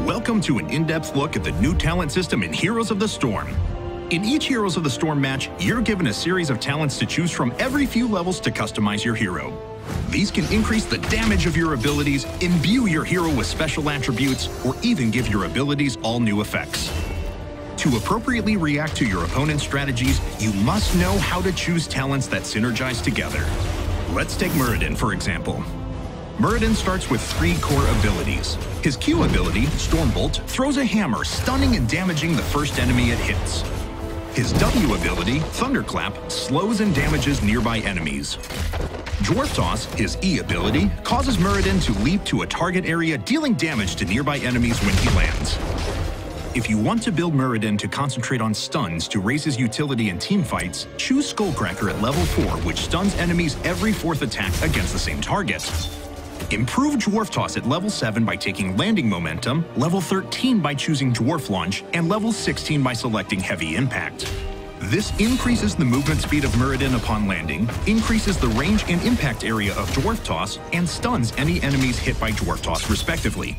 Welcome to an in-depth look at the new talent system in Heroes of the Storm. In each Heroes of the Storm match, you're given a series of talents to choose from every few levels to customize your hero. These can increase the damage of your abilities, imbue your hero with special attributes, or even give your abilities all new effects. To appropriately react to your opponent's strategies, you must know how to choose talents that synergize together. Let's take Muradin, for example. Muradin starts with 3 core abilities. His Q ability, Stormbolt, throws a hammer, stunning and damaging the first enemy it hits. His W ability, Thunderclap, slows and damages nearby enemies. Dwarf Toss, his E ability, causes Muradin to leap to a target area, dealing damage to nearby enemies when he lands. If you want to build Muradin to concentrate on stuns to raise his utility in teamfights, choose Skullcracker at level 4, which stuns enemies every 4th attack against the same target. Improve Dwarf Toss at level 7 by taking Landing Momentum, level 13 by choosing Dwarf Launch, and level 16 by selecting Heavy Impact. This increases the movement speed of Muradin upon landing, increases the range and impact area of Dwarf Toss, and stuns any enemies hit by Dwarf Toss respectively.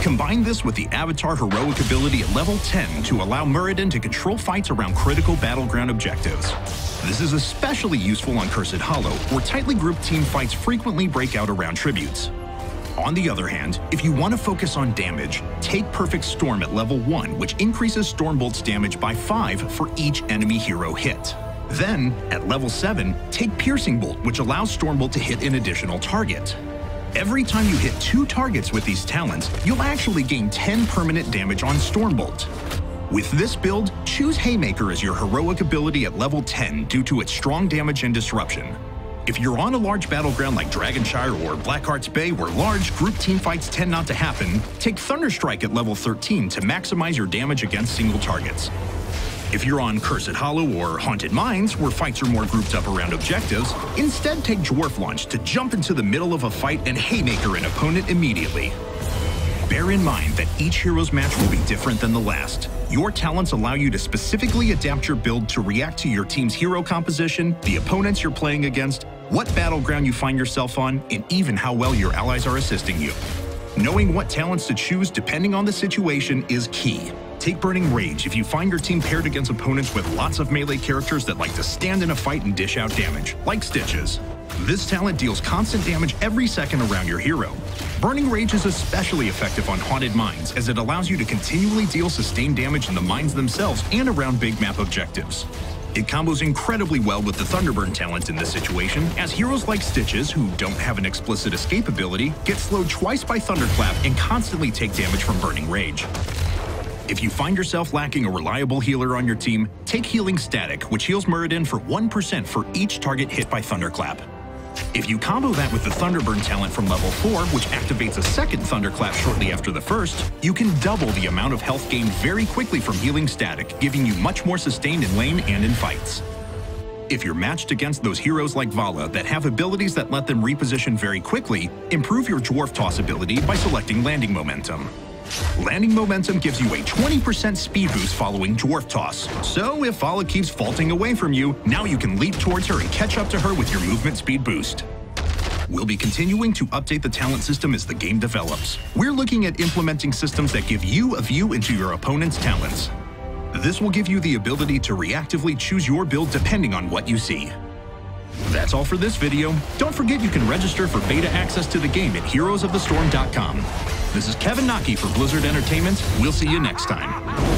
Combine this with the Avatar Heroic ability at level 10 to allow Muradin to control fights around critical battleground objectives. This is especially useful on Cursed Hollow, where tightly grouped team fights frequently break out around tributes. On the other hand, if you want to focus on damage, take Perfect Storm at level 1, which increases Stormbolt's damage by 5 for each enemy hero hit. Then, at level 7, take Piercing Bolt, which allows Stormbolt to hit an additional target. Every time you hit 2 targets with these talents, you'll actually gain 10 permanent damage on Stormbolt. With this build, choose Haymaker as your heroic ability at level 10 due to its strong damage and disruption. If you're on a large battleground like Dragonshire or Blackheart's Bay where large group teamfights tend not to happen, take Thunderstrike at level 13 to maximize your damage against single targets. If you're on Cursed Hollow or Haunted Mines, where fights are more grouped up around objectives, instead take Dwarf Launch to jump into the middle of a fight and Haymaker an opponent immediately. Bear in mind that each hero's match will be different than the last. Your talents allow you to specifically adapt your build to react to your team's hero composition, the opponents you're playing against, what battleground you find yourself on, and even how well your allies are assisting you. Knowing what talents to choose depending on the situation is key. Take Burning Rage if you find your team paired against opponents with lots of melee characters that like to stand in a fight and dish out damage, like Stitches. This talent deals constant damage every second around your hero. Burning Rage is especially effective on Haunted Mines, as it allows you to continually deal sustained damage in the mines themselves and around big map objectives. It combos incredibly well with the Thunderburn talent in this situation, as heroes like Stitches, who don't have an explicit escape ability, get slowed twice by Thunderclap and constantly take damage from Burning Rage. If you find yourself lacking a reliable healer on your team, take Healing Static, which heals Muradin for 1% for each target hit by Thunderclap. If you combo that with the Thunderburn talent from level 4, which activates a second Thunderclap shortly after the first, you can double the amount of health gained very quickly from Healing Static, giving you much more sustained in lane and in fights. If you're matched against those heroes like Vala that have abilities that let them reposition very quickly, improve your Dwarf Toss ability by selecting Landing Momentum. Landing Momentum gives you a 20% speed boost following Dwarf Toss, so if Vala keeps faulting away from you, now you can leap towards her and catch up to her with your movement speed boost. We'll be continuing to update the talent system as the game develops. We're looking at implementing systems that give you a view into your opponent's talents. This will give you the ability to reactively choose your build depending on what you see. That's all for this video. Don't forget you can register for beta access to the game at heroesofthestorm.com. This is Kevin Naki for Blizzard Entertainment. We'll see you next time.